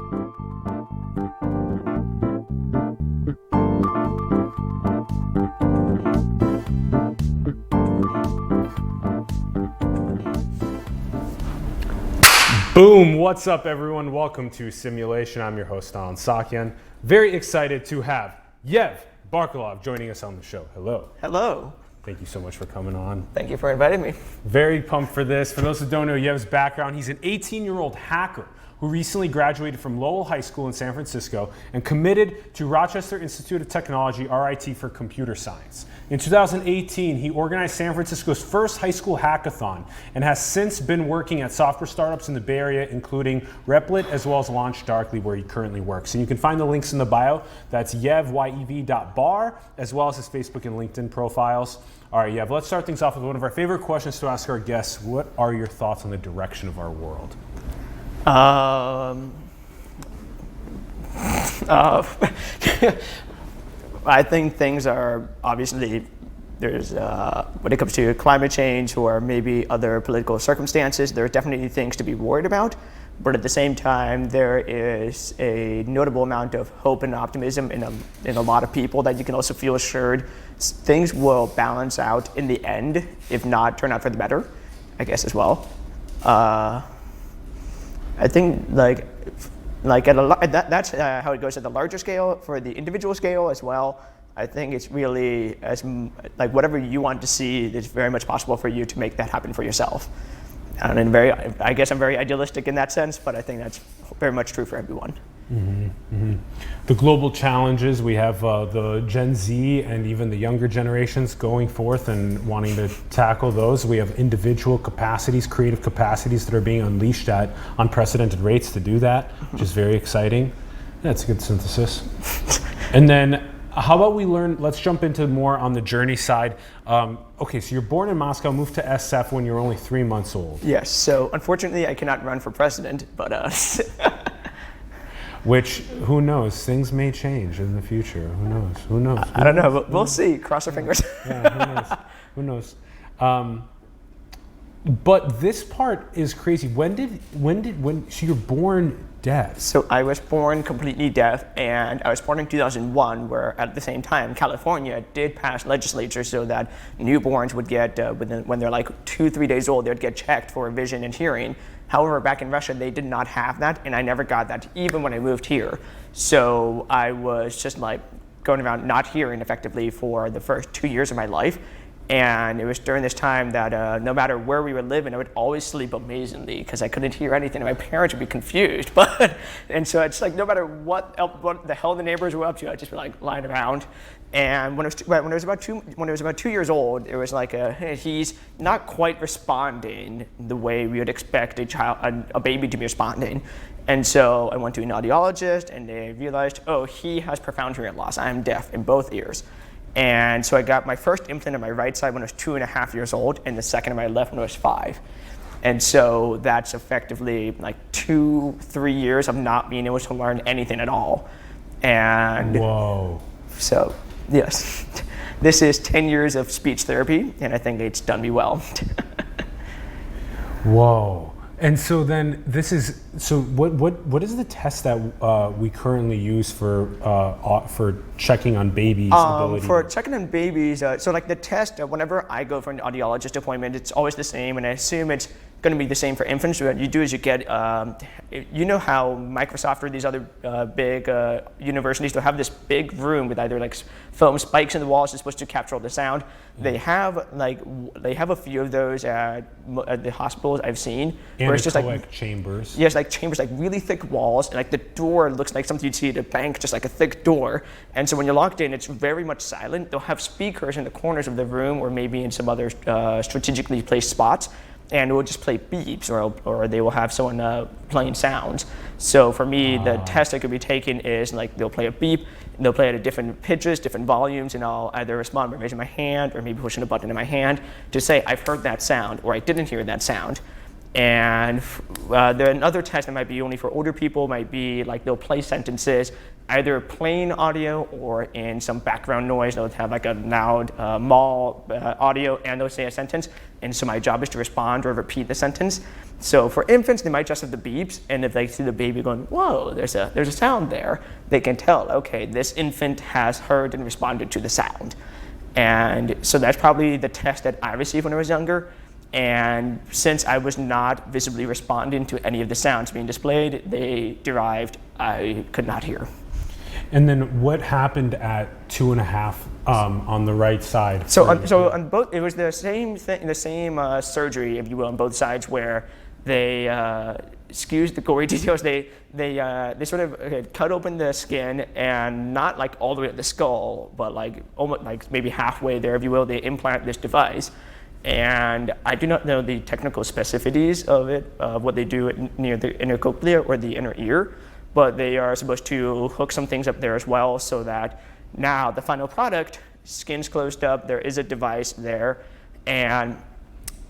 Boom! What's up, everyone? Welcome to Simulation. I'm your host, Alan Sakyan. Very excited to have Yev Barkalov joining us on the show. Hello. Hello. Thank you so much for coming on. Thank you for inviting me. Very pumped for this. For those who don't know Yev's background, he's an 18-year-old hacker who recently graduated from Lowell High School in San Francisco and committed to Rochester Institute of Technology, RIT, for computer science. In 2018, he organized San Francisco's first high school hackathon and has since been working at software startups in the Bay Area, including Repl.it as well as LaunchDarkly, where he currently works. And you can find the links in the bio. That's yev.bar, as well as his Facebook and LinkedIn profiles. All right, Yev, let's start things off with one of our favorite questions to ask our guests. What are your thoughts on the direction of our world? I think things are obviously, there's, when it comes to climate change or maybe other political circumstances, there are definitely things to be worried about. But at the same time, there is a notable amount of hope and optimism in a lot of people that you can also feel assured things will balance out in the end, if not turn out for the better, I guess, as well. I think that's how it goes at the larger scale. For the individual scale as well, I think it's really whatever you want to see, it's very much possible for you to make that happen for yourself. And I guess I'm very idealistic in that sense, but I think that's very much true for everyone. Mm-hmm, mm-hmm. The global challenges, we have the Gen Z and even the younger generations going forth and wanting to tackle those. We have individual capacities, creative capacities that are being unleashed at unprecedented rates to do that, which is very exciting. That's a good synthesis. And then how about let's jump into more on the journey side. Okay, so you're born in Moscow, moved to SF when you were only 3 months old. Yes, so unfortunately I cannot run for president, but which, who knows, things may change in the future. Who knows? I don't know, but we'll see, cross our fingers. Yeah, who knows? But this part is crazy. So you're born deaf? So I was born completely deaf, and I was born in 2001, where at the same time, California did pass legislature so that newborns would get, when they're like 2-3 days old, they'd get checked for vision and hearing. However, back in Russia, they did not have that, and I never got that even when I moved here. So I was just like going around not hearing effectively for the first 2 years of my life. And it was during this time that no matter where we would live, and I would always sleep amazingly because I couldn't hear anything, and my parents would be confused. And so it's like no matter what the hell the neighbors were up to, I'd just be like lying around. And when I was about 2 years old, it was like he's not quite responding the way we would expect a baby to be responding. And so I went to an audiologist, and they realized, oh, he has profound hearing loss. I am deaf in both ears. And so I got my first implant on my right side when I was 2.5 years old, and the second on my left when I was 5. And so that's effectively like 2-3 years of not being able to learn anything at all. And whoa. So yes, this is 10 years of speech therapy, and I think it's done me well. Whoa. And so then what is the test that we currently use for checking on babies' ability? For checking on babies, so like the test, whenever I go for an audiologist appointment, it's always the same, and I assume it's going to be the same for infants. What you do is you get, you know how Microsoft or these other big universities, they'll have this big room with either like foam spikes in the walls that's supposed to capture all the sound. They have a few of those at the hospitals I've seen. Where it's just like chambers. Yes, like chambers, like really thick walls, and like the door looks like something you'd see at a bank, just like a thick door. And so when you're locked in, it's very much silent. They'll have speakers in the corners of the room, or maybe in some other strategically placed spots, and it will just play beeps, or they will have someone playing sounds. So for me, the test I could be taking is like they'll play a beep, and they'll play it at different pitches, different volumes, and I'll either respond by raising my hand or maybe pushing a button in my hand to say I've heard that sound or I didn't hear that sound. And another test that might be only for older people might be like they'll play sentences, either plain audio or in some background noise. They'll have like a loud mall audio, and they'll say a sentence. And so my job is to respond or repeat the sentence. So for infants, they might just have the beeps, and if they see the baby going, whoa, there's a sound there, they can tell, okay, this infant has heard and responded to the sound. And so that's probably the test that I received when I was younger. And since I was not visibly responding to any of the sounds being displayed, they derived I could not hear. And then what happened at 2.5 on the right side? So on both, it was the same thing, the same surgery, if you will, on both sides, where they excuse the gory details. They sort of cut open the skin, and not like all the way to the skull, but like almost like maybe halfway there, if you will. They implant this device. And I do not know the technical specificities of it, what they do near the inner cochlea or the inner ear, but they are supposed to hook some things up there as well, so that now the final product, skin's closed up, there is a device there, and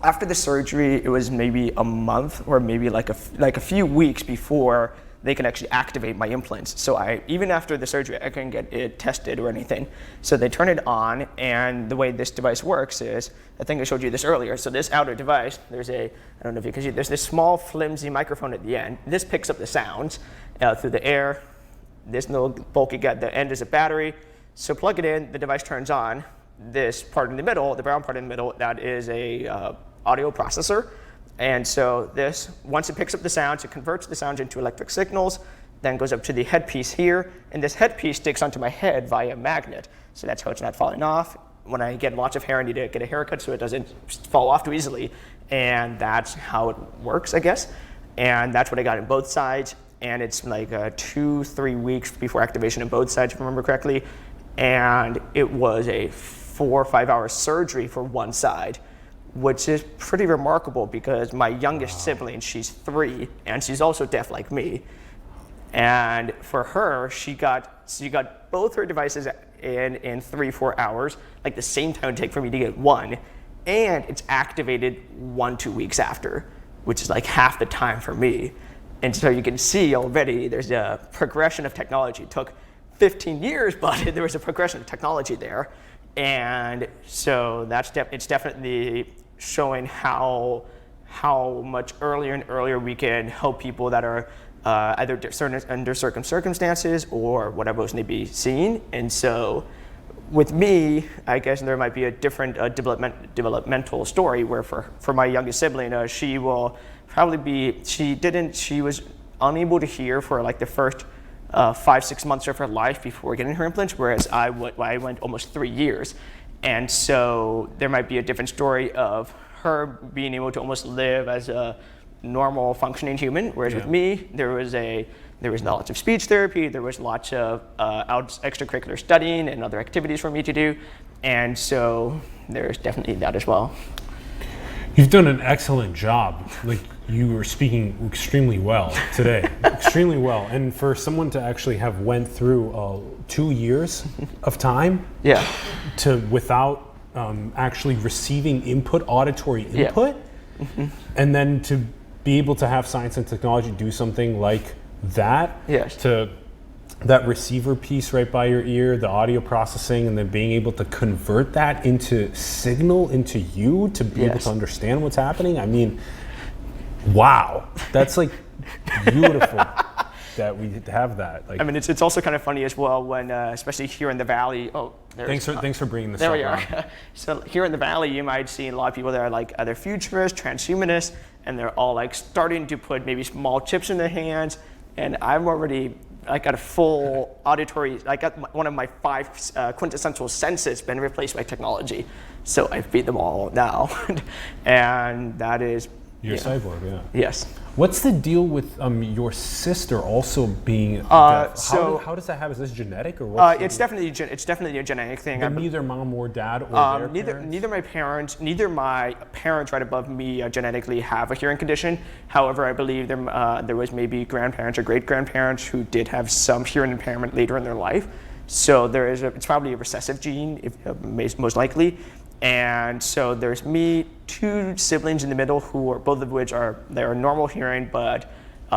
after the surgery, it was maybe a month or maybe like a few weeks before they can actually activate my implants. So even after the surgery, I couldn't get it tested or anything. So they turn it on, and the way this device works is, I think I showed you this earlier. So this outer device, there's I don't know if you can see, there's this small flimsy microphone at the end. This picks up the sounds through the air. This little bulky guy at the end is a battery. So plug it in, the device turns on. This part in the middle, the brown part in the middle, that is a audio processor. And so this, once it picks up the sounds, it converts the sounds into electric signals, then goes up to the headpiece here, and this headpiece sticks onto my head via a magnet. So that's how it's not falling off. When I get lots of hair, I need to get a haircut so it doesn't fall off too easily. And that's how it works, I guess. And that's what I got on both sides. And it's like 2-3 weeks before activation on both sides, if I remember correctly. And it was a 4 or 5 hour surgery for one side, which is pretty remarkable because my youngest sibling, she's 3, and she's also deaf like me. And for her, she got both her devices in 3-4 hours, like the same time it would take for me to get one, and it's activated 1-2 weeks after, which is like half the time for me. And so you can see already there's a progression of technology. It took 15 years, but there was a progression of technology there. And so it's definitely showing how much earlier and earlier we can help people that are either under certain circumstances or whatever else may be seen. And so with me, I guess there might be a different developmental story where for my youngest sibling, she will probably be, she was unable to hear for like the first 5-6 months of her life before getting her implants, whereas I went almost 3 years. And so there might be a different story of her being able to almost live as a normal functioning human, whereas with me, there was lots of speech therapy, there was lots of extracurricular studying and other activities for me to do. And so there's definitely that as well. You've done an excellent job. Like, you were speaking extremely well today, extremely well. And for someone to actually have went through 2 years of time, without actually receiving auditory input, and then to be able to have science and technology do something like that, to that receiver piece right by your ear, the audio processing, and then being able to convert that into signal into you to be able to understand what's happening. I mean, wow, that's like beautiful that we have that. Like, I mean, it's also kind of funny as well when, especially here in the Valley. Thanks for bringing this there up. There we are. So here in the Valley, you might see a lot of people that are like either futurists, transhumanists, and they're all like starting to put maybe small chips in their hands. And I'm already, I got a full auditory, I got one of my 5 quintessential senses been replaced by technology. So I feed them all now. And that is, you're a cyborg, yeah. Yes. What's the deal with your sister also being deaf? How does that happen? Is this genetic or what? It's definitely a genetic thing. But neither mom or dad or their parents? Neither my parents right above me genetically have a hearing condition. However, I believe there was maybe grandparents or great-grandparents who did have some hearing impairment later in their life. So it's probably a recessive gene, most likely. And so there's me, 2 siblings in the middle who are both of which they're normal hearing, but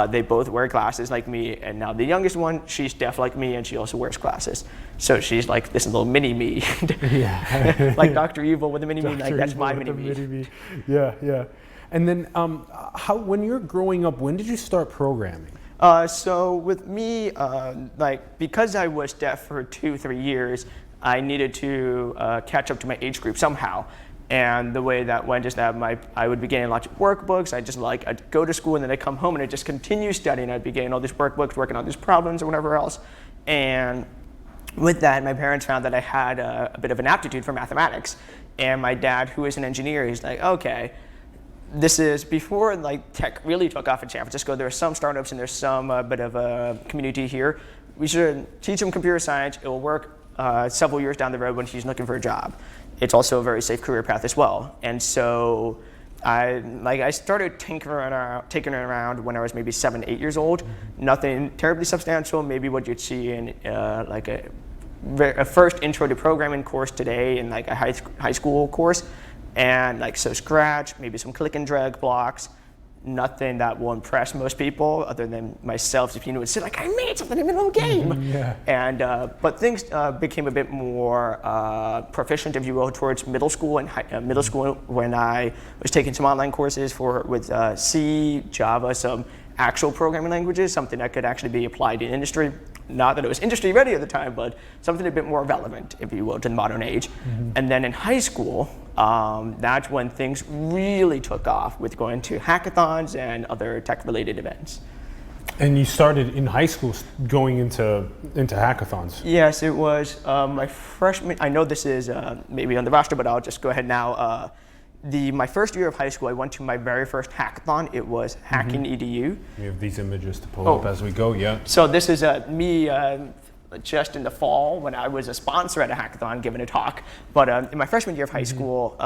they both wear glasses like me. And now the youngest one, she's deaf like me, and she also wears glasses. So she's like this little mini me, like Dr. Evil with a mini me. Like that's my mini me. Yeah. And then, when you're growing up, when did you start programming? So with me, because I was deaf for 2-3 years, I needed to catch up to my age group somehow. And the way that went is that I would be getting lots of workbooks. I'd go to school and then I'd come home and I'd just continue studying. I'd be getting all these workbooks, working on these problems or whatever else. And with that, my parents found that I had a bit of an aptitude for mathematics. And my dad, who is an engineer, he's like, okay, this is before tech really took off in San Francisco. There are some startups and there's some bit of a community here. We should teach him computer science. It will work several years down the road when he's looking for a job. It's also a very safe career path as well. And so I started tinkering around when I was maybe 7-8 years old. Nothing terribly substantial, maybe what you'd see in a first intro to programming course today in a high school course. And so Scratch, maybe some click and drag blocks. Nothing that will impress most people other than myself. If you would say I made something in the middle of a game. Yeah. And but things became a bit more proficient, if you will, towards middle school when I was taking some online courses with C, Java, some actual programming languages, something that could actually be applied in industry. Not that it was industry ready at the time, but something a bit more relevant, if you will, to the modern age. Mm-hmm. And then in high school, that's when things really took off with going to hackathons and other tech-related events. And you started in high school going into hackathons. Yes, it was my freshman. I know this is maybe on the roster, but I'll just go ahead now. My first year of high school, I went to my very first hackathon. It was Hacking EDU. We have these images to pull up as we go, yeah. So this is me just in the fall when I was a sponsor at a hackathon giving a talk. But in my freshman year of high school,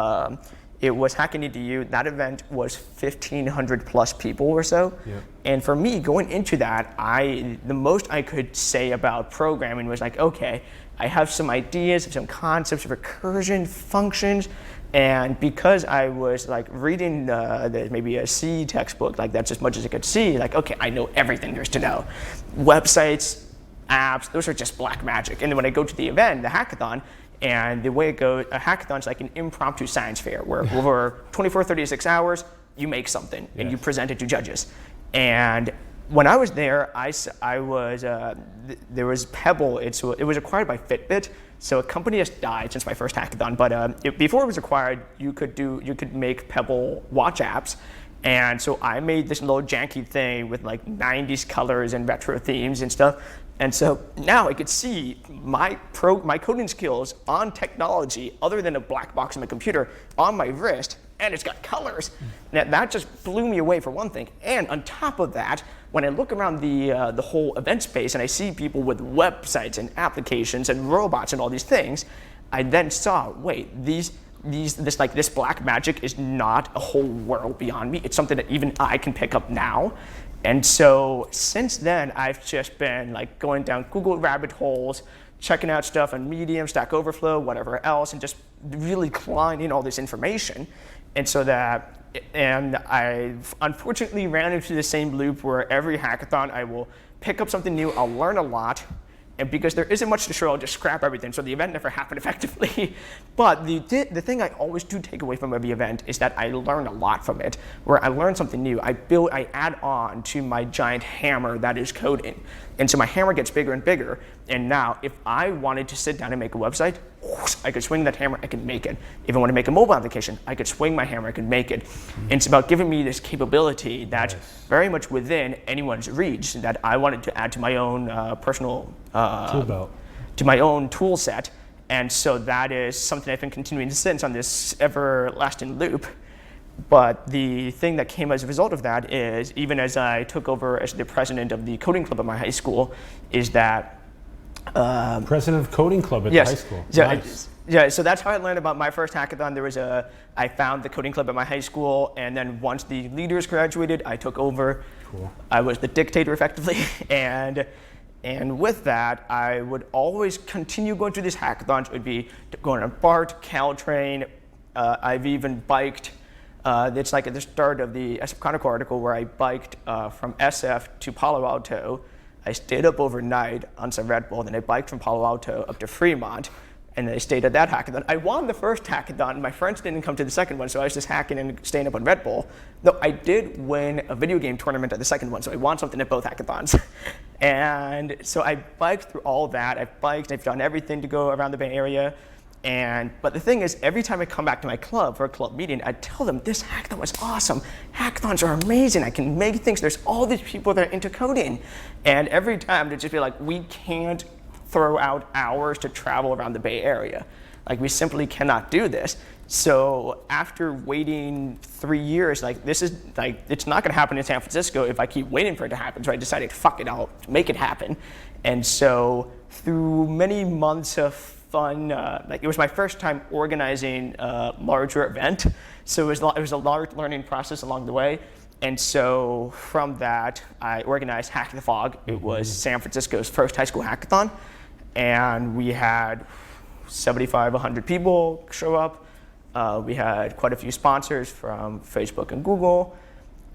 it was Hacking EDU. That event was 1,500 plus people or so. Yeah. And for me, going into that, the most I could say about programming was okay, I have some ideas, some concepts of recursion, functions. And because I was reading maybe a C textbook, that's as much as I could see, okay, I know everything there's to know. Websites, apps, those are just black magic. And then when I go to the event, the hackathon, and the way it goes, a hackathon is like an impromptu science fair where over 24, 36 hours, you make something and you present it to judges. And when I was there, there was Pebble. It was acquired by Fitbit. So a company has died since my first hackathon, but before it was acquired, you could make Pebble watch apps, and so I made this little janky thing with 90s colors and retro themes and stuff, and so now I could see my coding skills on technology other than a black box in my computer on my wrist, and it's got colors. Now, that just blew me away for one thing, and on top of that, when I look around the whole event space and I see people with websites and applications and robots and all these things, I then saw, wait, this black magic is not a whole world beyond me. It's something that even I can pick up now. And so since then, I've just been going down Google rabbit holes, checking out stuff on Medium, Stack Overflow, whatever else, and just really climbing all this information. And I unfortunately ran into the same loop where every hackathon I will pick up something new, I'll learn a lot, and because there isn't much to show, I'll just scrap everything. So the event never happened effectively. But the thing I always do take away from every event is that I learn a lot from it. Where I learn something new, I add on to my giant hammer that is coding. And so my hammer gets bigger and bigger. And now if I wanted to sit down and make a website, I could swing that hammer, I could make it. If I want to make a mobile application, I could swing my hammer, I could make it. And it's about giving me this capability that's very much within anyone's reach that I wanted to add to my own personal tool belt, to my own tool set. And so that is something I've been continuing since on this everlasting loop. But the thing that came as a result of that is, even as I took over as the president of the coding club at my high school, is that president of coding club at the high school. Nice. Yeah, so that's how I learned about my first hackathon. I found the coding club at my high school, and then once the leaders graduated, I took over. Cool. I was the dictator effectively, and with that, I would always continue going to these hackathons. It would be going on BART, Caltrain. I've even biked. It's like at the start of the SF Chronicle article where I biked from SF to Palo Alto. I stayed up overnight on some Red Bull, then I biked from Palo Alto up to Fremont, And I stayed at that hackathon. I won the first hackathon. My friends didn't come to the second one, so I was just hacking and staying up on Red Bull. Though I did win a video game tournament at the second one, so I won something at both hackathons. And so I biked through all that. I've done everything to go around the Bay Area. But the thing is, every time I come back to my club for a club meeting, I tell them, this hackathon was awesome. Hackathons are amazing. I can make things. There's all these people that are into coding. And every time they just be like, we can't throw out hours to travel around the Bay Area. Like, we simply cannot do this. So after waiting 3 years, it's not gonna happen in San Francisco if I keep waiting for it to happen. So I decided, fuck it, I'll make it happen. And so through many months of fun, it was my first time organizing a larger event. So it was a large learning process along the way. And so from that, I organized Hack the Fog. It was San Francisco's first high school hackathon. And we had 75, 100 people show up. We had quite a few sponsors from Facebook and Google.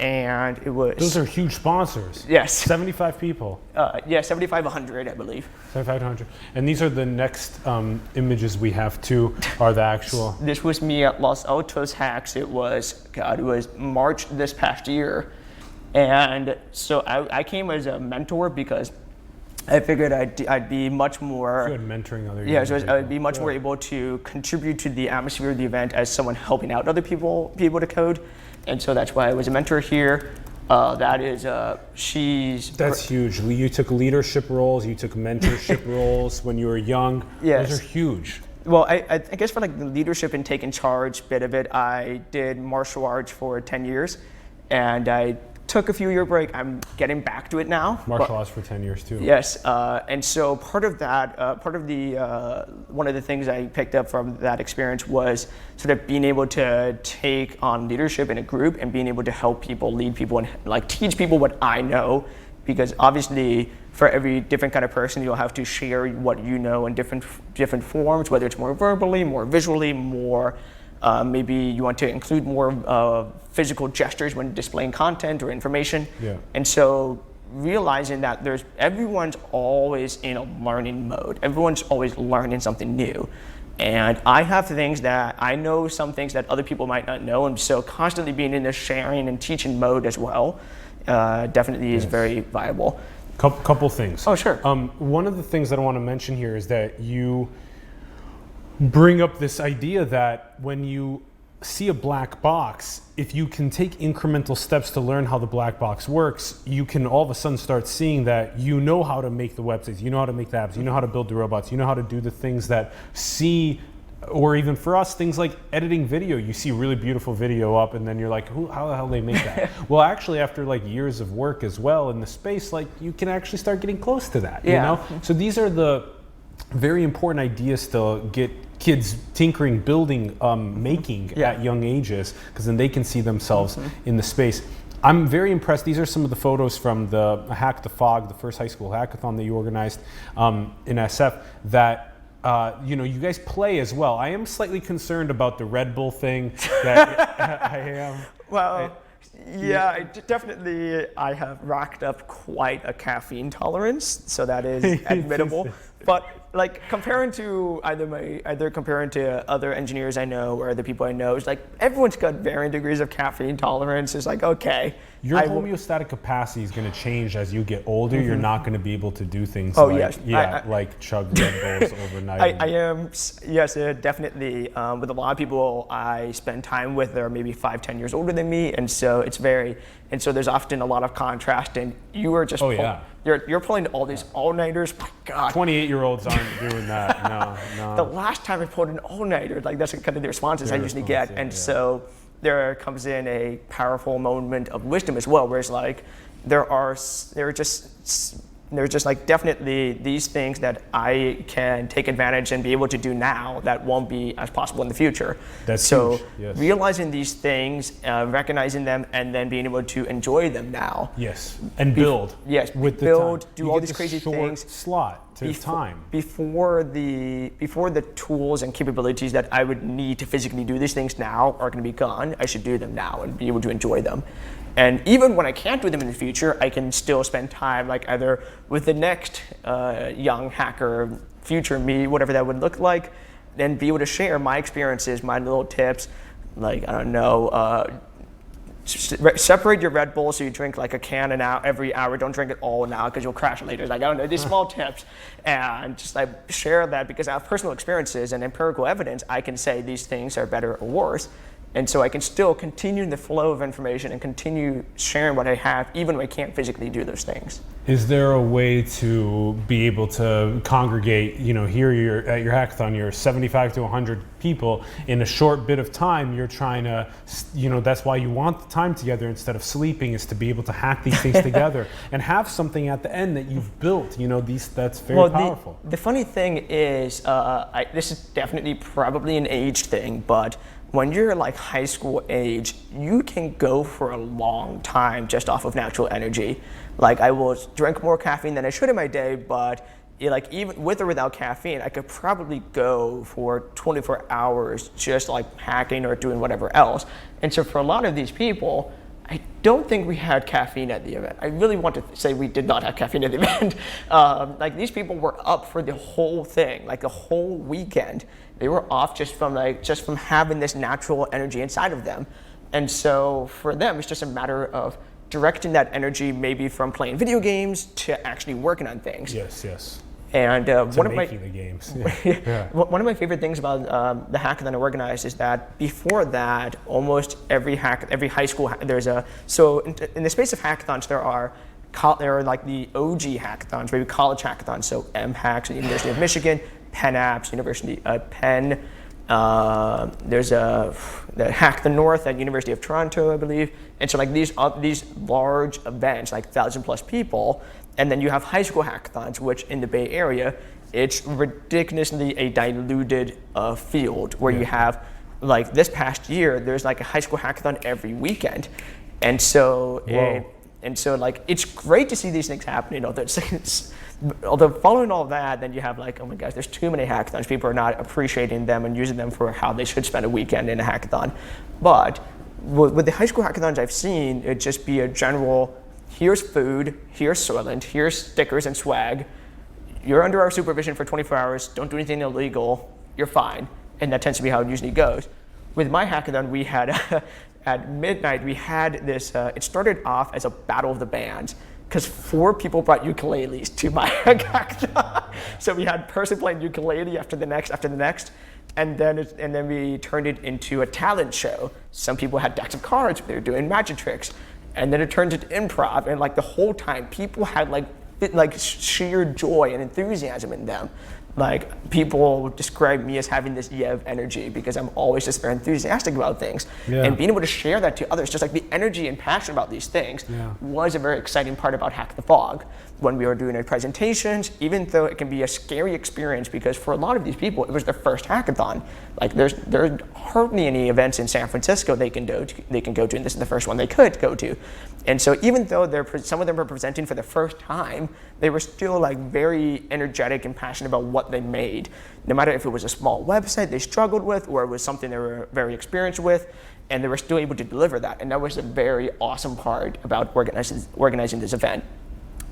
And it was... Those are huge sponsors. Yes. 75 people. Yeah, 75, 100, I believe. 7,500. And these are the next images we have too, are the actual... This was me at Los Altos Hacks. It was March this past year. And so I came as a mentor because I figured I'd be much more... Good, mentoring other Yeah, so I'd be much more able to contribute to the atmosphere of the event as someone helping out other people to code. And so that's why I was a mentor here. That's huge. You took leadership roles, you took mentorship roles when you were young. Yes. Those are huge. Well, I guess for like the leadership and taking charge bit of it, I did martial arts for 10 years. And I took a few year break. I'm getting back to it now. Martial arts for 10 years too. Yes, and so part of that, one of the things I picked up from that experience was sort of being able to take on leadership in a group and being able to help people, lead people, and like teach people what I know, because obviously for every different kind of person, you'll have to share what you know in different forms, whether it's more verbally, more visually, more. Maybe you want to include more physical gestures when displaying content or information. Yeah. And so realizing that everyone's always in a learning mode. Everyone's always learning something new. And I have things that I know, some things that other people might not know. And so constantly being in this sharing and teaching mode as well definitely is very viable. Couple things. Oh, sure. One of the things that I want to mention here is that you bring up this idea that when you see a black box, if you can take incremental steps to learn how the black box works, you can all of a sudden start seeing that you know how to make the websites, you know how to make the apps, you know how to build the robots, you know how to do the things that or even for us, things like editing video. You see really beautiful video up and then you're like, how the hell did they make that? Well, actually after like years of work as well in the space, like you can actually start getting close to that, you know? So these are the very important ideas to get kids tinkering, building, making at young ages, because then they can see themselves in the space. I'm very impressed. These are some of the photos from the Hack the Fog, the first high school hackathon that you organized in SF that you guys play as well. I am slightly concerned about the Red Bull thing that I am. Well, definitely I have racked up quite a caffeine tolerance, so that is admittable. But like comparing to comparing to other engineers I know or other people I know, it's like everyone's got varying degrees of caffeine tolerance. It's like, okay. Your homeostatic capacity is going to change as you get older. You're not going to be able to do things like chug Red Bulls overnight. I am, yes, definitely. With a lot of people I spend time with, they're maybe 5-10 years older than me, and so so there's often a lot of contrast, and you are just you're pulling all these all-nighters. My God, 28-year-olds aren't doing that. No. The last time I pulled an all-nighter, like that's kind of the responses I usually get, so there comes in a powerful moment of wisdom as well, where it's like there are just like definitely these things that I can take advantage and be able to do now that won't be as possible in the future. That's so huge. Yes. Realizing these things, recognizing them, and then being able to enjoy them now. Yes, and build. Yes, with build, the time. do all these crazy things. Slot to time. Before the tools and capabilities that I would need to physically do these things now are going to be gone, I should do them now and be able to enjoy them. And even when I can't do them in the future, I can still spend time like either with the next young hacker, future me, whatever that would look like, then be able to share my experiences, my little tips, like, I don't know, separate your Red Bull so you drink like a can every hour. Don't drink it all now because you'll crash later. Like, I don't know, these small tips, and just like share that, because I have personal experiences and empirical evidence. I can say these things are better or worse. And so I can still continue the flow of information and continue sharing what I have, even when I can't physically do those things. Is there a way to be able to congregate, here you're at your hackathon, you're 75 to 100 people in a short bit of time, you're trying to, that's why you want the time together instead of sleeping, is to be able to hack these things together and have something at the end that you've built, that's very powerful. The funny thing is, this is definitely probably an age thing, but when you're like high school age, you can go for a long time just off of natural energy. Like, I will drink more caffeine than I should in my day, but even with or without caffeine, I could probably go for 24 hours just like hacking or doing whatever else. And so for a lot of these people, I don't think we had caffeine at the event. I really want to say we did not have caffeine at the event. Like, these people were up for the whole thing, like the whole weekend. They were off just from having this natural energy inside of them. And so for them, it's just a matter of directing that energy maybe from playing video games to actually working on things. Yes. And one of the games. Yeah. One of my favorite things about the hackathon I organized is that before that, almost every high school, in the space of hackathons, there are like the OG hackathons, maybe college hackathons, so MHacks at the University of Michigan, Penn Apps, University of Penn. There's the Hack the North at University of Toronto, I believe. And so like these large events, like 1,000+ people, and then you have high school hackathons, which in the Bay Area, it's ridiculously a diluted field where you have, like this past year, there's like a high school hackathon every weekend. And so like it's great to see these things happening. Although following all that, then you have like, oh my gosh, there's too many hackathons. People are not appreciating them and using them for how they should spend a weekend in a hackathon. But with the high school hackathons I've seen, it'd just be a general, here's food, here's Soylent, here's stickers and swag. You're under our supervision for 24 hours, don't do anything illegal, you're fine. And that tends to be how it usually goes. With my hackathon, we had, at midnight, we had this, it started off as a battle of the bands, because 4 people brought ukuleles to my hackathon. So we had a person playing ukulele after the next, and then we turned it into a talent show. Some people had decks of cards, they were doing magic tricks, and then it turned into improv, and like the whole time, people had like sheer joy and enthusiasm in them. Like, people describe me as having this Yev energy because I'm always just very enthusiastic about things. Yeah. And being able to share that to others, just like the energy and passion about these things, was a very exciting part about Hack the Fog. When we were doing our presentations, even though it can be a scary experience because for a lot of these people, it was their first hackathon. Like, there are hardly any events in San Francisco they can go to, and this is the first one they could go to. And so even though some of them were presenting for the first time, they were still like very energetic and passionate about what they made. No matter if it was a small website they struggled with or it was something they were very experienced with, and they were still able to deliver that. And that was a very awesome part about organizing this event.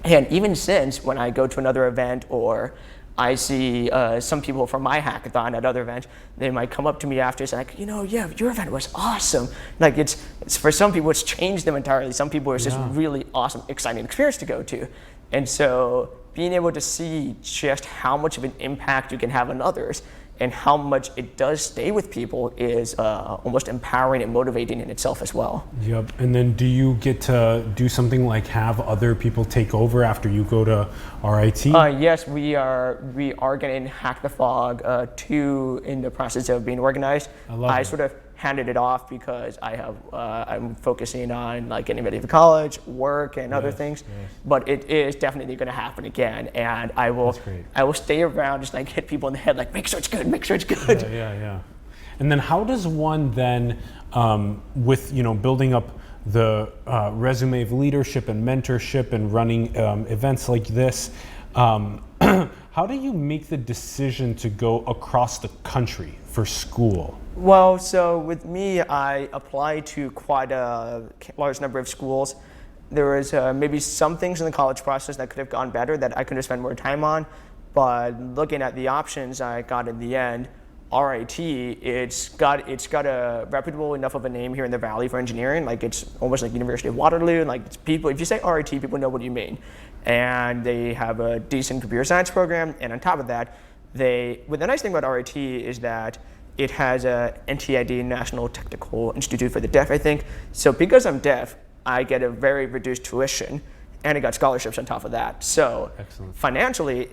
And even since, when I go to another event or I see some people from my hackathon at other events, they might come up to me after and say, like, yeah, your event was awesome. Like, it's for some people, it's changed them entirely. Some people, it's just really awesome, exciting experience to go to. And so being able to see just how much of an impact you can have on others and how much it does stay with people is almost empowering and motivating in itself as well. Yep. And then do you get to do something like have other people take over after you go to RIT? Yes, we are getting Hack the Fog 2 in the process of being organized. I sort of handed it off because I'm focusing on like getting ready for college, work, and other things. Yes. But it is definitely going to happen again, and I will stay around, just like hit people in the head, like make sure it's good, make sure it's good. Yeah. And then how does one then, with building up the resume of leadership and mentorship and running events like this, how do you make the decision to go across the country for school? Well, so with me, I applied to quite a large number of schools. There was maybe some things in the college process that could have gone better that I could have spent more time on, but looking at the options I got in the end, RIT, it's got a reputable enough of a name here in the Valley for engineering. Like it's almost like University of Waterloo. Like it's people, if you say RIT, people know what you mean. And they have a decent computer science program. And on top of that, the nice thing about RIT is that it has a NTID, National Technical Institute for the Deaf, I think. So because I'm deaf, I get a very reduced tuition, and I got scholarships on top of that. So excellent. Financially,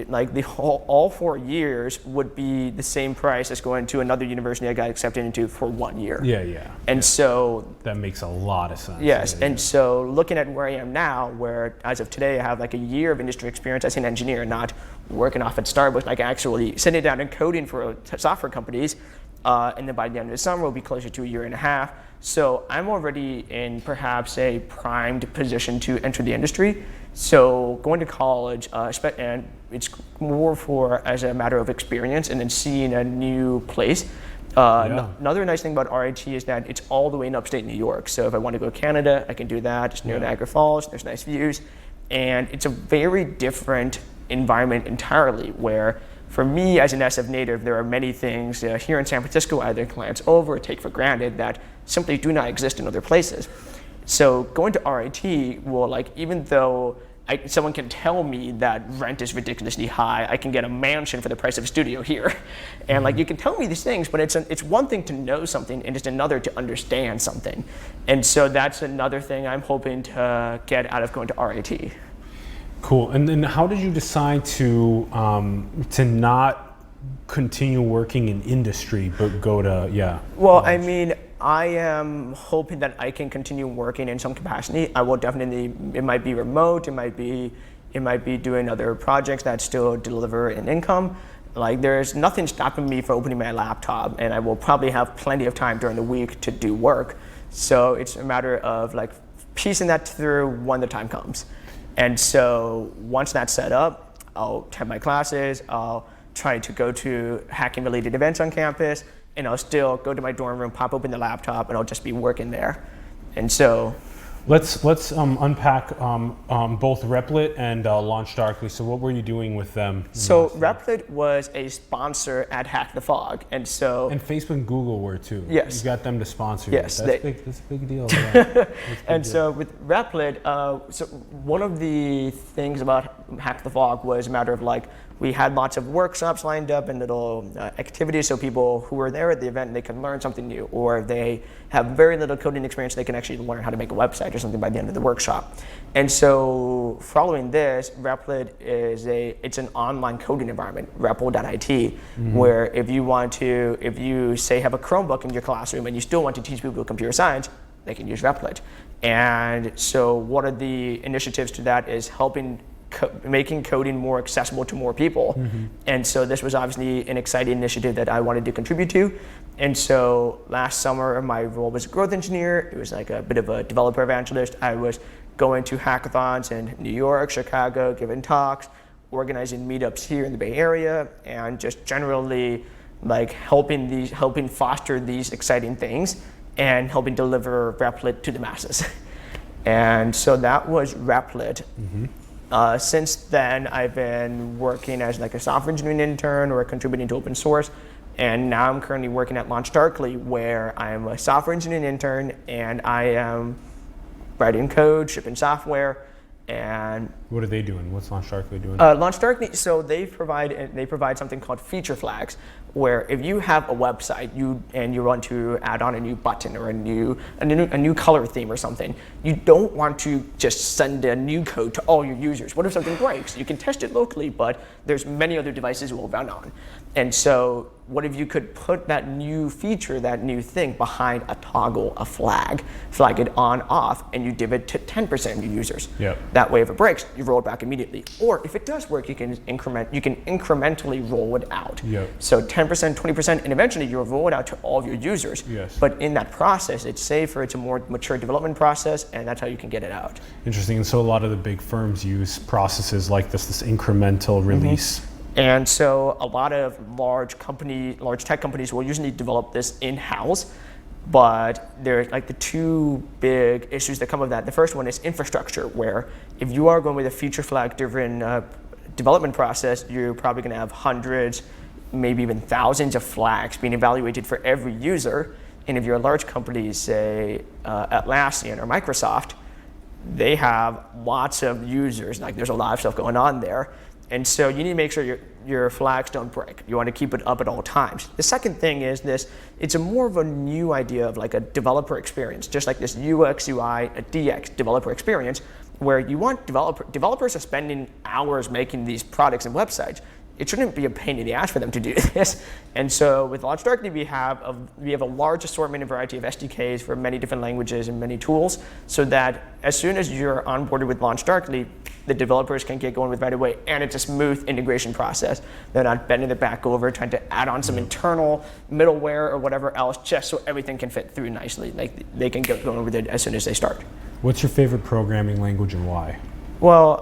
like all 4 years would be the same price as going to another university I got accepted into for 1 year. Yeah. And so that makes a lot of sense. Yes, and so looking at where I am now, where as of today I have like a year of industry experience as an engineer, not working off at Starbucks, like actually sitting down and coding for software companies, and then by the end of the summer we'll be closer to a year and a half. So I'm already in perhaps a primed position to enter the industry. So going to college, and it's more for as a matter of experience and then seeing a new place. Another nice thing about RIT is that it's all the way in upstate New York. So if I want to go to Canada, I can do that. It's near Niagara Falls, there's nice views. And it's a very different environment entirely, where for me as an SF native, there are many things here in San Francisco I either glance over or take for granted that simply do not exist in other places. So going to RIT will, like, even though someone can tell me that rent is ridiculously high, I can get a mansion for the price of a studio here. And like, you can tell me these things, but it's one thing to know something and it's another to understand something. And so that's another thing I'm hoping to get out of going to RIT. Cool. And then how did you decide to not continue working in industry, but go to, Well, I mean, I am hoping that I can continue working in some capacity. I will definitely, it might be remote, it might be doing other projects that still deliver an income. Like, there's nothing stopping me from opening my laptop, and I will probably have plenty of time during the week to do work. So it's a matter of like piecing that through when the time comes. And so once that's set up, I'll have my classes, I'll try to go to hacking related events on campus, and I'll still go to my dorm room, pop open the laptop, and I'll just be working there. And so let's unpack both Repl.it and LaunchDarkly. So what were you doing with them? So Repl.it was a sponsor at Hack the Fog, and so Facebook and Google were too. Yes, you got them to sponsor. Yes, you. That's a big deal. Yeah. And so with Repl.it, so one of the things about Hack the Fog was a matter of like, we had lots of workshops lined up and little activities, so people who were there at the event, they can learn something new, or they have very little coding experience, they can actually learn how to make a website or something by the end of the workshop. And so following this, Repl.it it's an online coding environment, Repl.it, where if you say have a Chromebook in your classroom and you still want to teach people computer science, they can use Repl.it. And so one of the initiatives to that is making coding more accessible to more people. And so this was obviously an exciting initiative that I wanted to contribute to. And so last summer, my role was a growth engineer. It was like a bit of a developer evangelist. I was going to hackathons in New York, Chicago, giving talks, organizing meetups here in the Bay Area, and just generally like helping foster these exciting things and helping deliver Repl.it to the masses. And so that was Repl.it. Since then, I've been working as like a software engineering intern or contributing to open source. And now I'm currently working at LaunchDarkly, where I'm a software engineering intern and I am writing code, shipping software. And what are they doing? What's LaunchDarkly doing? LaunchDarkly, so they provide something called feature flags, where if you have a website and you want to add on a new button or a new color theme or something, you don't want to just send a new code to all your users. What if something breaks? You can test it locally, but there's many other devices it will run on. And so what if you could put that new feature, that new thing behind a toggle, a flag it on, off, and you give it to 10% of your users. Yep. That way, if it breaks, you roll it back immediately. Or if it does work, you can incrementally roll it out. Yep. So 10%, 20%, and eventually you'll roll it out to all of your users. Yes. But in that process, it's safer, it's a more mature development process, and that's how you can get it out. Interesting. And so a lot of the big firms use processes like this incremental release. And so a lot of large tech companies will usually develop this in-house, but there's like the two big issues that come of that. The first one is infrastructure, where if you are going with a feature flag driven development process, you're probably going to have hundreds, maybe even thousands of flags being evaluated for every user. And if you're a large company, say Atlassian or Microsoft, they have lots of users. Like there's a lot of stuff going on there. And so you need to make sure your flags don't break. You want to keep it up at all times. The second thing is this, it's a more of a new idea of like a developer experience, just like this UX, UI, a DX developer experience, where you want developers are spending hours making these products and websites. It shouldn't be a pain in the ass for them to do this. And so with LaunchDarkly, we have a large assortment and variety of SDKs for many different languages and many tools, so that as soon as you're onboarded with LaunchDarkly, the developers can get going with right away, and it's a smooth integration process. They're not bending it back over, trying to add on some internal middleware or whatever else, just so everything can fit through nicely. Like they can get going with it as soon as they start. What's your favorite programming language and why? Well,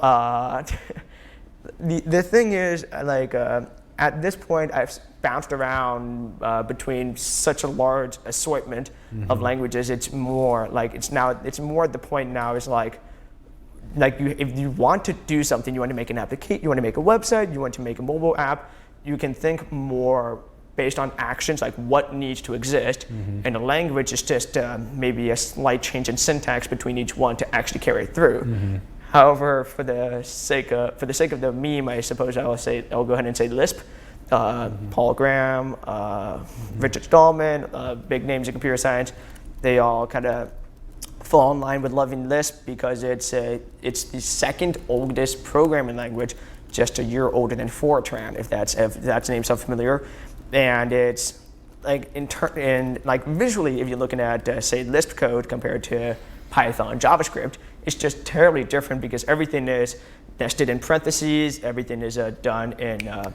the thing is, like at this point, I've bounced around between such a large assortment of languages. It's more like it's more at the point now is like if you want to do something, you want to make an application, you want to make a website, you want to make a mobile app, you can think more based on actions, like what needs to exist, and the language is just maybe a slight change in syntax between each one to actually carry it through. However, for the sake of the meme, I suppose I'll go ahead and say Lisp. Paul Graham, Richard Stallman, big names in computer science, they all kind of fall in line with loving Lisp because it's the second oldest programming language, just a year older than Fortran, if that name sounds familiar. And it's like visually, if you're looking at say Lisp code compared to Python, JavaScript, it's just terribly different because everything is nested in parentheses, everything is done in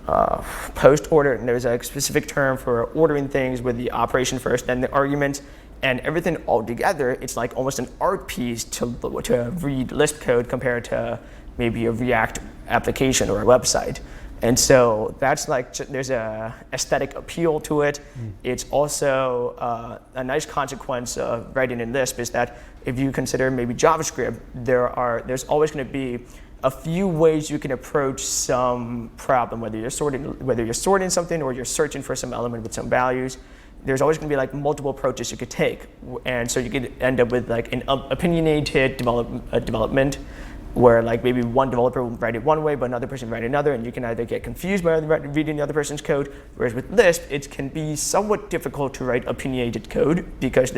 post order, and there's a specific term for ordering things with the operation first, then the argument, and everything all together. It's like almost an art piece to read Lisp code compared to maybe a React application or a website. And so that's like, there's a aesthetic appeal to it. It's also a nice consequence of writing in Lisp is that if you consider maybe JavaScript, there's always going to be a few ways you can approach some problem, whether you're sorting something or you're searching for some element with some values. There's always going to be like multiple approaches you could take, and so you could end up with like an opinionated development, where like maybe one developer will write it one way, but another person will write another, and you can either get confused by reading the other person's code. Whereas with Lisp, it can be somewhat difficult to write opinionated code because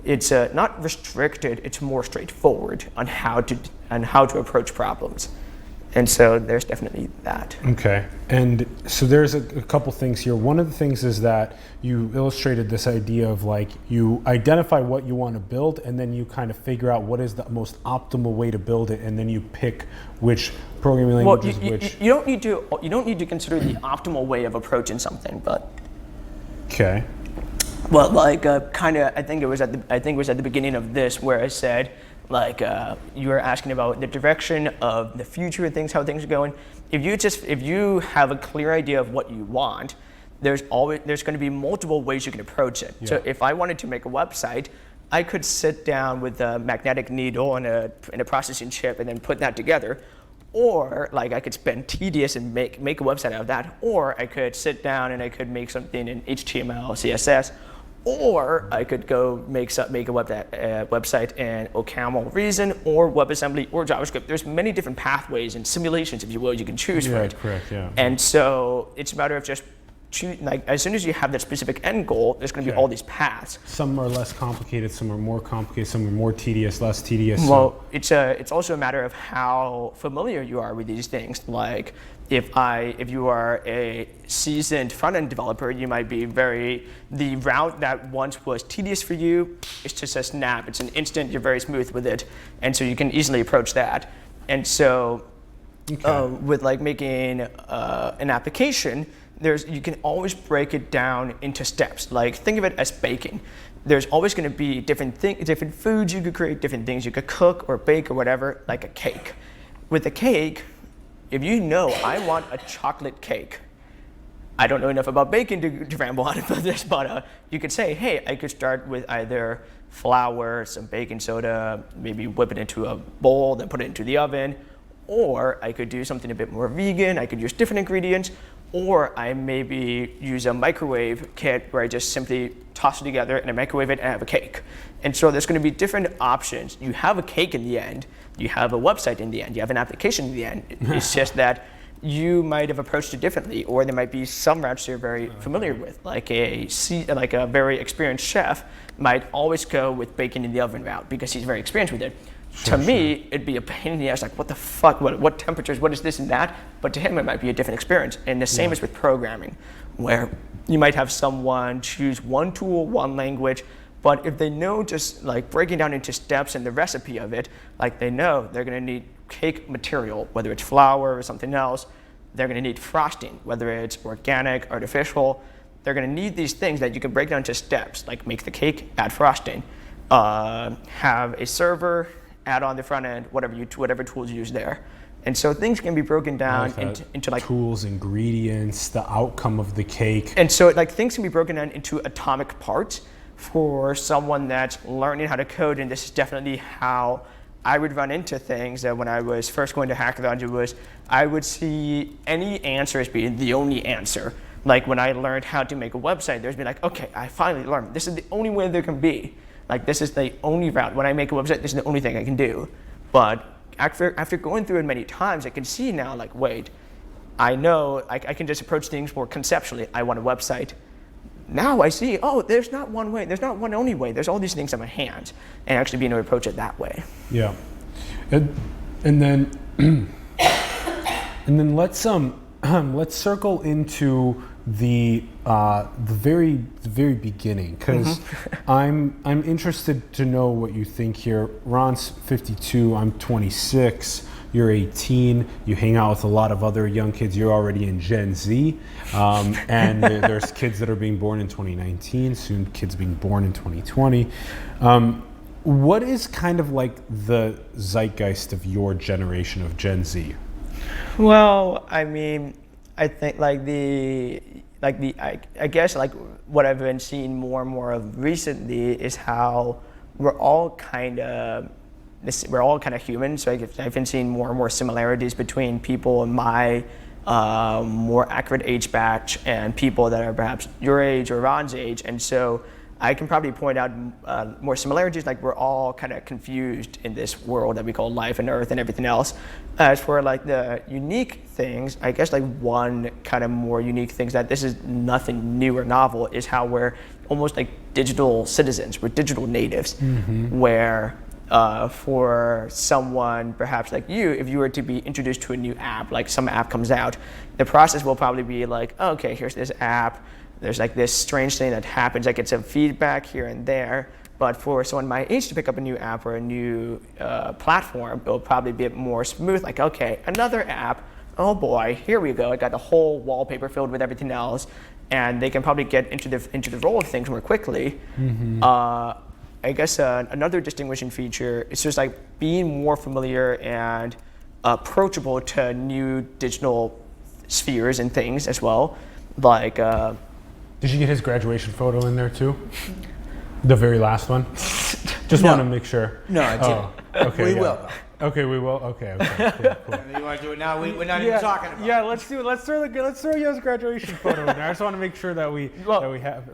it's not restricted; it's more straightforward on how to approach problems. And so there's definitely that. Okay, and so there's a couple things here. One of the things is that you illustrated this idea of like you identify what you want to build, and then you kind of figure out what is the most optimal way to build it, and then you pick which programming languages. You don't need to consider the optimal way of approaching something, but. Okay. Well, like I think it was at the beginning of this where I said. Like you were asking about the direction of the future and how things are going. If you have a clear idea of what you want, there's going to be multiple ways you can approach it. Yeah. So if I wanted to make a website, I could sit down with a magnetic needle and a processing chip and then put that together. Or like I could spend tedious and make a website out of that. Or I could sit down and I could make something in HTML, CSS. Or I could go make a website in OCaml Reason or WebAssembly or JavaScript. There's many different pathways and simulations, if you will, you can choose for it. Correct, yeah. And so it's a matter of just like as soon as you have that specific end goal, there's going to be all these paths. Some are less complicated, some are more complicated, some are more tedious, less tedious. Well, it's also a matter of how familiar you are with these things. Like if you are a seasoned front-end developer, you might be the route that once was tedious for you, it's just a snap. It's an instant. You're very smooth with it, and so you can easily approach that. And so, with like making an application. You can always break it down into steps. Like think of it as baking. There's always going to be different foods you could create, different things you could cook or bake or whatever, like a cake. With a cake, if you know I want a chocolate cake, I don't know enough about baking to ramble on about this, but you could say, hey, I could start with either flour, some baking soda, maybe whip it into a bowl, then put it into the oven, or I could do something a bit more vegan. I could use different ingredients. Or I maybe use a microwave kit where I just simply toss it together and I microwave it and I have a cake. And so there's going to be different options. You have a cake in the end, you have a website in the end, you have an application in the end. It's just that you might have approached it differently, or there might be some routes you're very familiar with, like a very experienced chef might always go with bacon in the oven route because he's very experienced with it. To me, it'd be a pain in the ass, like what the fuck, what temperatures, what is this and that? But to him, it might be a different experience. And the same is with programming, where you might have someone choose one tool, one language, but if they know just like breaking down into steps and the recipe of it, like they know they're gonna need cake material, whether it's flour or something else, they're gonna need frosting, whether it's organic, artificial, they're gonna need these things that you can break down into steps, like make the cake, add frosting, have a server, add on the front end, whatever tools you use there. And so things can be broken down into like tools, ingredients, the outcome of the cake. And so like things can be broken down into atomic parts for someone that's learning how to code. And this is definitely how I would run into things that when I was first going to hackathons, I would see any answer as being the only answer. Like when I learned how to make a website, there's been like, okay, I finally learned. This is the only way there can be. Like this is the only route. When I make a website, this is the only thing I can do. But after going through it many times, I can see now like, wait, I know I can just approach things more conceptually. I want a website. Now I see, oh, there's not one way. There's not one only way. There's all these things in my hands, and actually being able to approach it that way. Yeah, and then and then let's circle into the very beginning, because I'm interested to know what you think here. Ron's 52. I'm 26. You're 18, you hang out with a lot of other young kids. You're already in Gen Z, and there's kids that are being born in 2019, soon kids being born in 2020. What is kind of like the zeitgeist of your generation of Gen Z? Well, I mean, I think I guess like what I've been seeing more and more of recently is how we're all kind of human, so I've been seeing more and more similarities between people in my more accurate age batch and people that are perhaps your age or Ron's age, and so I can probably point out more similarities, like we're all kind of confused in this world that we call life and Earth and everything else. As for like the unique things, I guess like one kind of more unique things that this is nothing new or novel is how we're almost like digital citizens, we're digital natives, where for someone perhaps like you, if you were to be introduced to a new app, like some app comes out, the process will probably be like, okay, here's this app, there's like this strange thing that happens, I get some feedback here and there. But for someone my age to pick up a new app or a new platform, it'll probably be a bit more smooth, like, okay, another app, oh boy, here we go, I got the whole wallpaper filled with everything else, and they can probably get into the role of things more quickly. I guess another distinguishing feature is just like being more familiar and approachable to new digital spheres and things as well. Like, did you get his graduation photo in there too? The very last one? Just want to make sure. No, I didn't. Okay, We will. Okay, we will. Okay, cool. You want to do it now? We're not even talking about it. Yeah, let's throw Yo's graduation photo in there. I just want to make sure that we have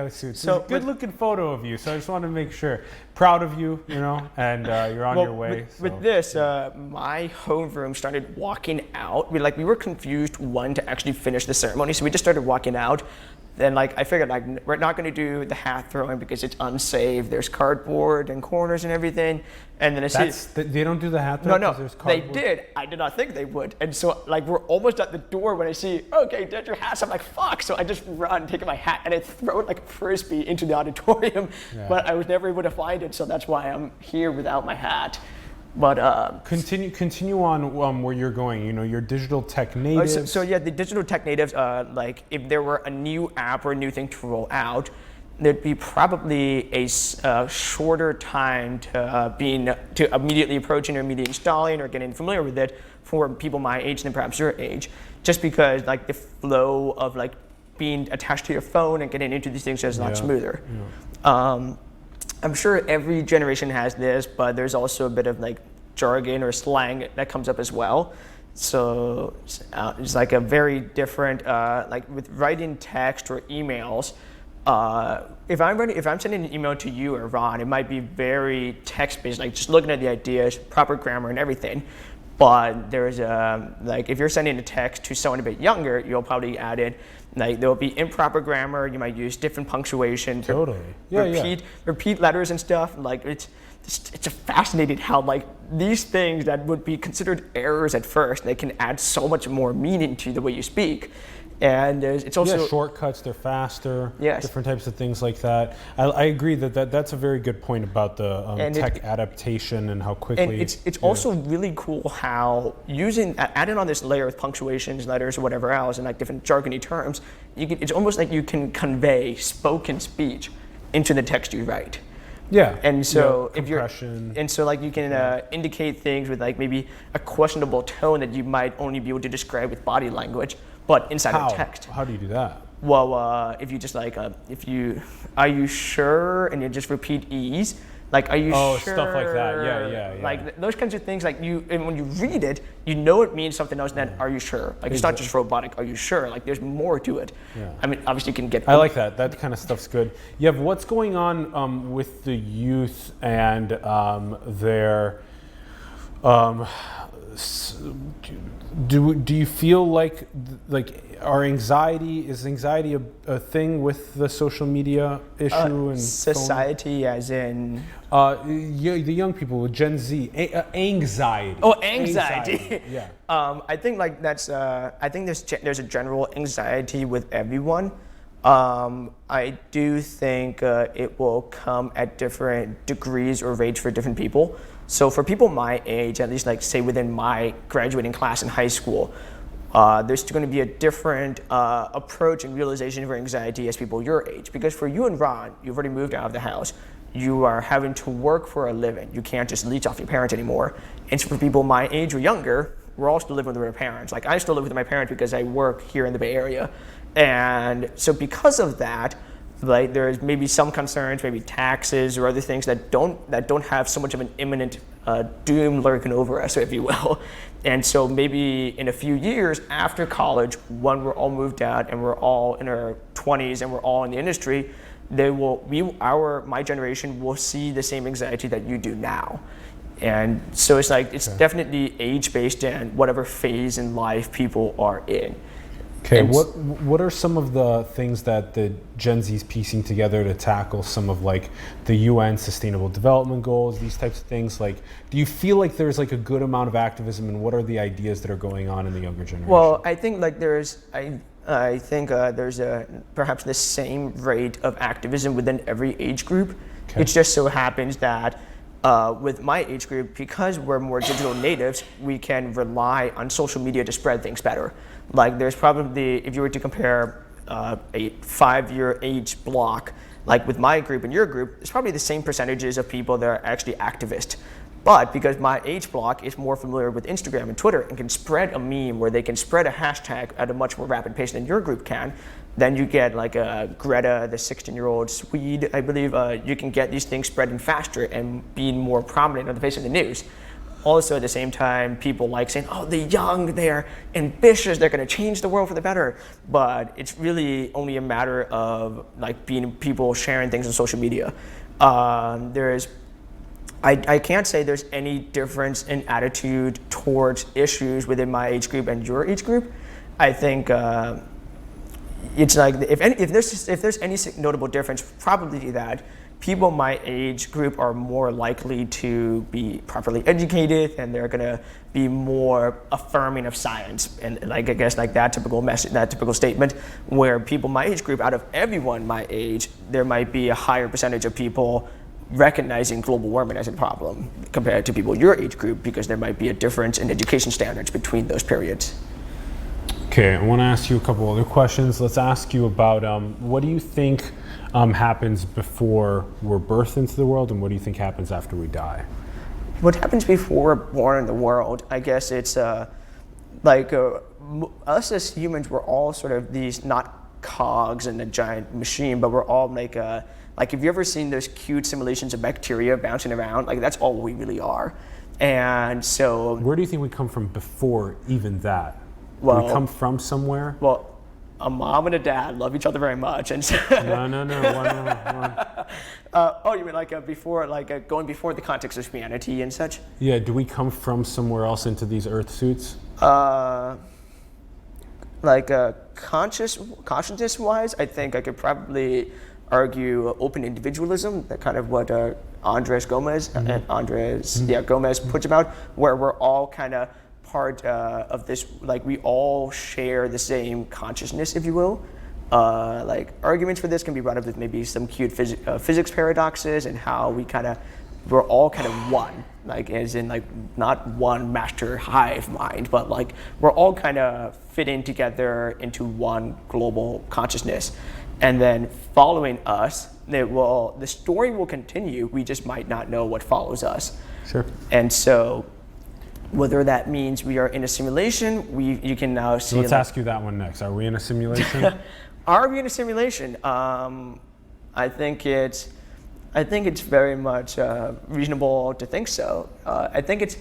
a suit. So good looking photo of you. So I just want to make sure. Proud of you, and you're on your way. With this, my homeroom started walking out. We were confused when to actually finish the ceremony, so we just started walking out. Then I figured we're not going to do the hat throwing because it's unsafe. There's cardboard and corners and everything. And then they don't do the hat throwing? No, they did. I did not think they would. And so we're almost at the door when I see, okay, that's your hat. So I'm like, fuck. So I just run, take my hat, and I throw it like a frisbee into the auditorium. Yeah. But I was never able to find it, so that's why I'm here without my hat. But continue on where you're going. Your digital tech natives. So yeah, the digital tech natives. If there were a new app or a new thing to roll out, there'd be probably a shorter time to immediately approaching or immediately installing or getting familiar with it for people my age than perhaps your age. Just because the flow of being attached to your phone and getting into these things is a lot smoother. Yeah. I'm sure every generation has this, but there's also a bit of jargon or slang that comes up as well. So it's like a very different, like with writing text or emails. If I'm sending an email to you or Ron, it might be very text-based, like just looking at the ideas, proper grammar and everything. But there's like if you're sending a text to someone a bit younger, you'll probably add in like there'll be improper grammar. You might use different punctuation. Totally. Repeat letters and stuff. Like it's fascinating how like these things that would be considered errors at first, they can add so much more meaning to the way you speak. And it's also shortcuts. They're faster. Yes. Different types of things like that. I agree that's a very good point about the tech adaptation and how quickly. And it's also really cool how adding on this layer with punctuations, letters, or whatever else, and like different jargony terms, it's almost like you can convey spoken speech into the text you write. Yeah. And so if compression. like you can indicate things with like maybe a questionable tone that you might only be able to describe with body language, but inside of text. How do you do that? Well, if you just like are you sure, and you just repeat e's, like are you sure? Stuff like that. Yeah. Like those kinds of things. Like and when you read it, you know it means something else than are you sure? Like it's not just robotic. Are you sure? Like there's more to it. Yeah. I mean, obviously you can get. I like that. That kind of stuff's good. Yev, what's going on with the youth and their? Do you feel like is anxiety a thing with the social media issue and society phone? As in the young people with Gen Z anxiety. Oh, anxiety. Yeah. I think like that's I think there's a general anxiety with everyone. I do think it will come at different degrees or rates for different people. So for people my age, at least like say within my graduating class in high school, there's going to be a different approach and realization for anxiety as people your age. Because for you and Ron, you've already moved out of the house. You are having to work for a living. You can't just leech off your parents anymore. And so for people my age or younger, we're all still living with our parents. Like I still live with my parents because I work here in the Bay Area. And so because of that, like there's maybe some concerns, maybe taxes or other things that don't have so much of an imminent doom lurking over us, if you will. And so maybe in a few years after college, when we're all moved out and we're all in our 20s and we're all in the industry, my generation will see the same anxiety that you do now. And so it's like it's definitely age-based and whatever phase in life people are in. Okay, what are some of the things that the Gen Z is piecing together to tackle some of like the UN Sustainable Development Goals, these types of things? Like, do you feel like there's like a good amount of activism, and what are the ideas that are going on in the younger generation? Well, I think like there's perhaps the same rate of activism within every age group. Okay. It just so happens that with my age group, because we're more digital natives, we can rely on social media to spread things better. Like there's probably, if you were to compare a 5-year age block, like with my group and your group, it's probably the same percentages of people that are actually activists. But because my age block is more familiar with Instagram and Twitter and can spread a meme where they can spread a hashtag at a much more rapid pace than your group can, then you get like Greta, the 16-year-old Swede, I believe, you can get these things spreading faster and being more prominent on the face of the news. Also at the same time, people like saying, oh, they're young, they're ambitious, they're going to change the world for the better. But it's really only a matter of like being people sharing things on social media. I can't say there's any difference in attitude towards issues within my age group and your age group. I think it's like if there's any notable difference, probably that people my age group are more likely to be properly educated, and they're going to be more affirming of science, and like I guess like that typical statement, where people my age group, out of everyone my age, there might be a higher percentage of people recognizing global warming as a problem compared to people your age group, because there might be a difference in education standards between those periods. Okay, I want to ask you a couple other questions. Let's ask you about what do you think happens before we're birthed into the world, and what do you think happens after we die? What happens before we're born in the world? I guess it's like us as humans, we're all sort of these not cogs in a giant machine, but we're all like have you ever seen those cute simulations of bacteria bouncing around? Like that's all we really are. And so, Where do you think we come from before even that? Do Well- we come from somewhere? well, a mom and a dad love each other very much, and so, No. One. oh, you mean going before the context of humanity and such? Yeah, do we come from somewhere else into these Earth suits? Consciousness-wise, I think I could probably argue open individualism, that kind of what Andres Gomez Gomez puts about, where we're all kind of part of this, like we all share the same consciousness, if you will. Like arguments for this can be brought up with maybe some cute physics paradoxes and how we're all kind of one, like as in like not one master hive mind, but like we're all kind of fitting together into one global consciousness. And then following us, the story will continue. We just might not know what follows us. Sure. And so, whether that means we are in a simulation, you can now see. Let's ask you that one next. Are we in a simulation? Are we in a simulation? I think it's very much reasonable to think so. I think it's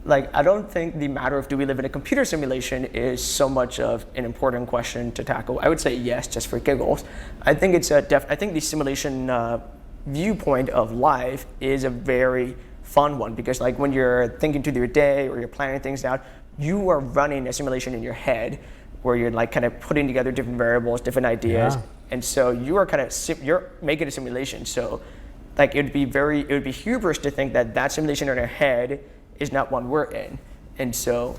like, I don't think the matter of do we live in a computer simulation is so much of an important question to tackle. I would say yes, just for giggles. I think it's I think the simulation viewpoint of life is a very fun one, because like when you're thinking through your day or you're planning things out, you are running a simulation in your head where you're like kind of putting together different variables, different ideas, and so you are kind of you're making a simulation. So like it would be hubris to think that that simulation in our head is not one we're in. And so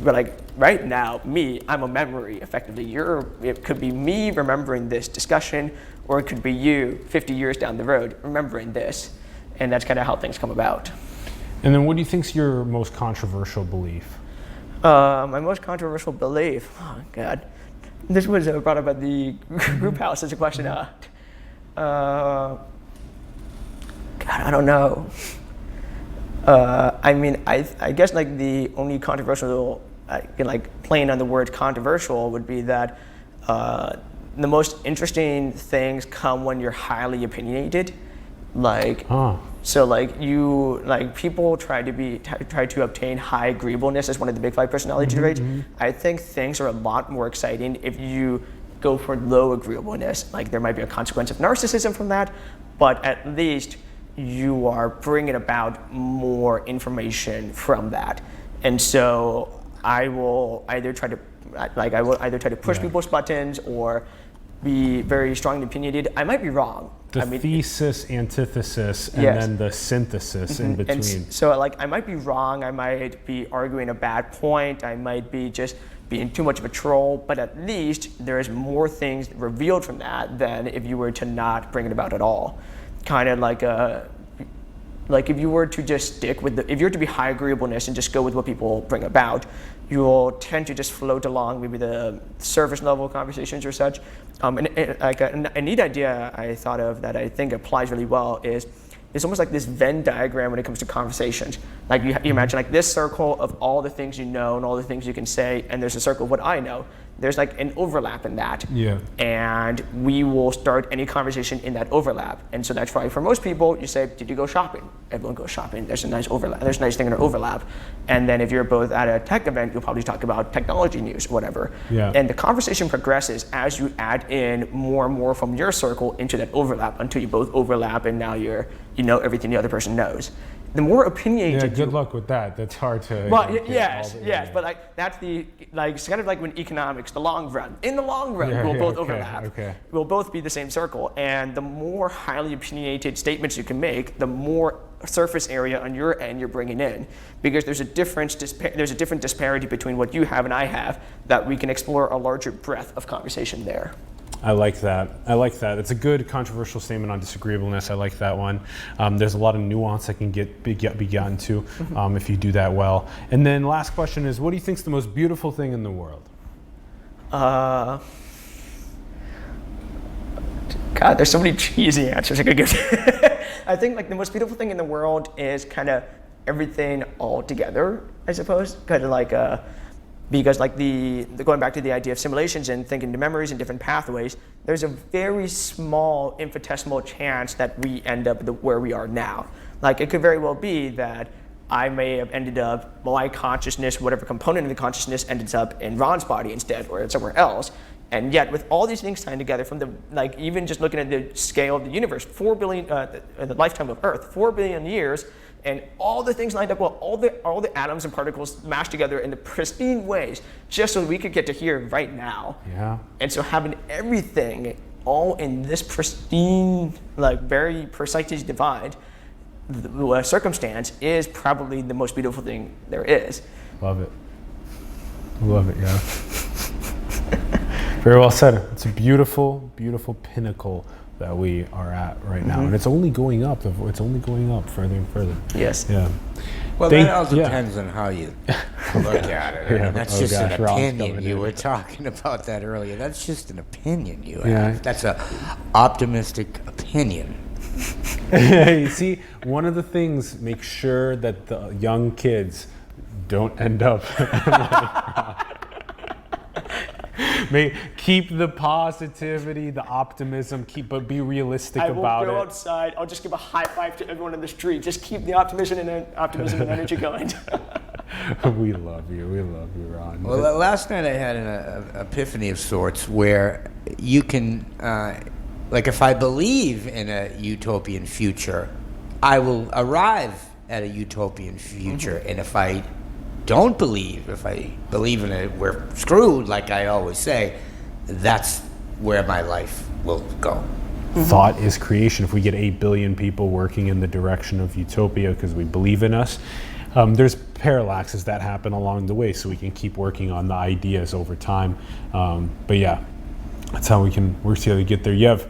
but like right now, I'm a memory effectively. It could be me remembering this discussion, or it could be you 50 years down the road remembering this. And that's kind of how things come about. And then what do you think's your most controversial belief? My most controversial belief, oh God. This was brought up at the group house as a question. God, I don't know. I mean, I guess like the only controversial, like playing on the word controversial, would be that the most interesting things come when you're highly opinionated. So like people try to obtain high agreeableness as one of the big five personality traits. I think things are a lot more exciting if you go for low agreeableness. Like there might be a consequence of narcissism from that, but at least you are bringing about more information from that. And so I will either try to push people's buttons or be very strongly opinionated. I might be wrong. The thesis, antithesis, and then the synthesis in between. And so like I might be wrong, I might be arguing a bad point, I might be just being too much of a troll, but at least there's more things revealed from that than if you were to not bring it about at all. Kind of like if you were to just stick with if you were to be high agreeableness and just go with what people bring about, you'll tend to just float along maybe the surface level conversations or such. Like a neat idea I thought of that I think applies really well is it's almost like this Venn diagram when it comes to conversations. Like you imagine like this circle of all the things you know and all the things you can say, and there's a circle of what I know. There's like an overlap in that. Yeah. And we will start any conversation in that overlap. And so that's why for most people, you say, did you go shopping? Everyone goes shopping. There's a nice overlap. There's a nice thing in an overlap. And then if you're both at a tech event, you'll probably talk about technology news or whatever. Yeah. And the conversation progresses as you add in more and more from your circle into that overlap until you both overlap and now you know everything the other person knows. The more opinionated. Yeah, good luck with that. That's hard to. Well, yes, but like that's it's kind of like when economics, the long run. In the long run, we'll both overlap. Okay. We'll both be the same circle, and the more highly opinionated statements you can make, the more surface area on your end you're bringing in, because there's a different disparity between what you have and I have that we can explore a larger breadth of conversation there. I like that. It's a good controversial statement on disagreeableness. I like that one. There's a lot of nuance that can be gotten to if you do that well. And then last question is, what do you think is the most beautiful thing in the world? God, there's so many cheesy answers I could give. I think like the most beautiful thing in the world is kind of everything all together, I suppose. Kind of like because like going back to the idea of simulations and thinking to memories and different pathways, there's a very small infinitesimal chance that we end up where we are now. Like it could very well be that I may have ended up, my consciousness, whatever component of the consciousness ended up in Ron's body instead, or somewhere else. And yet, with all these things tying together, from the, like, even just looking at the scale of the universe, 4 billion, the lifetime of Earth, 4 billion years, and all the things lined up well, all the atoms and particles mashed together in the pristine ways, just so we could get to here right now. Yeah. And so having everything all in this pristine, like, very precisely divided circumstance is probably the most beautiful thing there is. Love it. Love it, yeah. Very well said. It's a beautiful, beautiful pinnacle that we are at right now. And it's only going up. It's only going up further and further. Yes. Yeah. Well, that all depends on how you look at it. Yeah. That's just an opinion. You were talking about that earlier. That's just an opinion you have. That's an optimistic opinion. You see, one of the things, make sure that the young kids don't end up keep the positivity, the optimism, but be realistic about it. I won't go outside. I'll just give a high five to everyone in the street. Just keep the optimism and energy going. We love you. We love you, Ron. Well, last night I had an epiphany of sorts where you can, like, if I believe in a utopian future, I will arrive at a utopian future. And if I don't believe, if I believe in it, we're screwed, like I always say, that's where my life will go. Thought is creation. If we get 8 billion people working in the direction of utopia because we believe in us, there's parallaxes that happen along the way, so we can keep working on the ideas over time. But yeah, that's how we can work together to get there. Yev,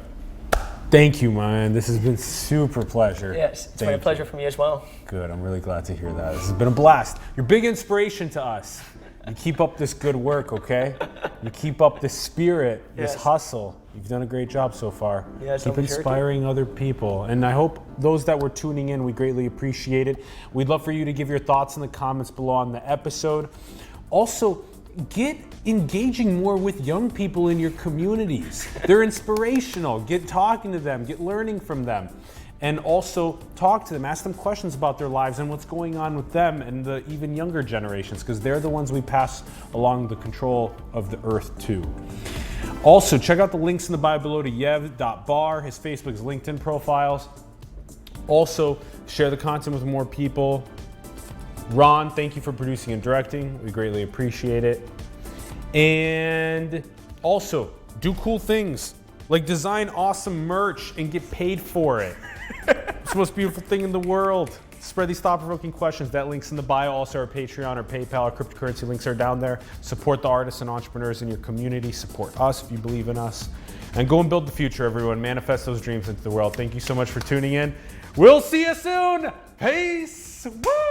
thank you, man. This has been super pleasure. Yes, it's been a pleasure for me as well. Good. I'm really glad to hear that. This has been a blast. You're a big inspiration to us. You keep up this good work, okay? You keep up this spirit, this hustle. You've done a great job so far. Yes, keep inspiring other people. And I hope those that were tuning in, we greatly appreciate it. We'd love for you to give your thoughts in the comments below on the episode. Also, get engaging more with young people in your communities. They're inspirational. Get talking to them, get learning from them. And also talk to them, ask them questions about their lives and what's going on with them and the even younger generations, because they're the ones we pass along the control of the earth to. Also, check out the links in the bio below to Yev.bar, his Facebook, his LinkedIn profiles. Also, share the content with more people. Ron, thank you for producing and directing. We greatly appreciate it. And also, do cool things, like design awesome merch and get paid for it. It's the most beautiful thing in the world. Spread these thought-provoking questions. That link's in the bio. Also, our Patreon, our PayPal, our cryptocurrency links are down there. Support the artists and entrepreneurs in your community. Support us if you believe in us. And go and build the future, everyone. Manifest those dreams into the world. Thank you so much for tuning in. We'll see you soon. Peace. Woo!